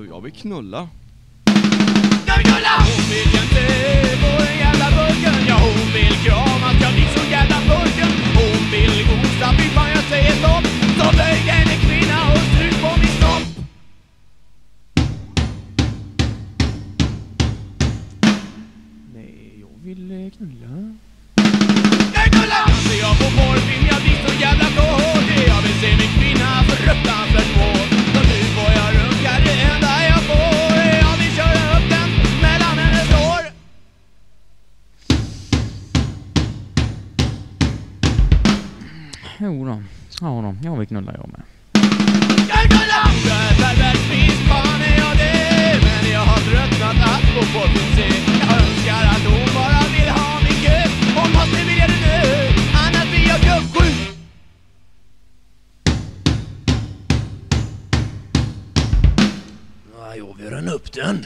Jag vill knulla. Jag vill knulla! Hon vill inte på den jävla burken. Ja, hon vill kramas, jag blir så jävla burken. Hon vill gosa, fy fan jag säger stopp. Så böj henne kvinna och stryk på min snopp. Nej, jag vill knulla. Jag vill knulla! Så jag får porrfilm, jag blir så jävla kåt. Jag vill se min kvinna fruktansvärt våt. Så nu får jag runka det enda jag får. Jag vill köra upp den mellan hennes hår. Jo då. Ja då, jag vill knulla jag med. Jag vill knulla! Jag är pervers, visst fan är jag det. Men jag har tröttnat att gå på min se. Jag önskar att hon bara vill ha min kuk. Hon måste vilja det nu, annars blir jag gubbsjuk. Ja, jag vill röna upp den.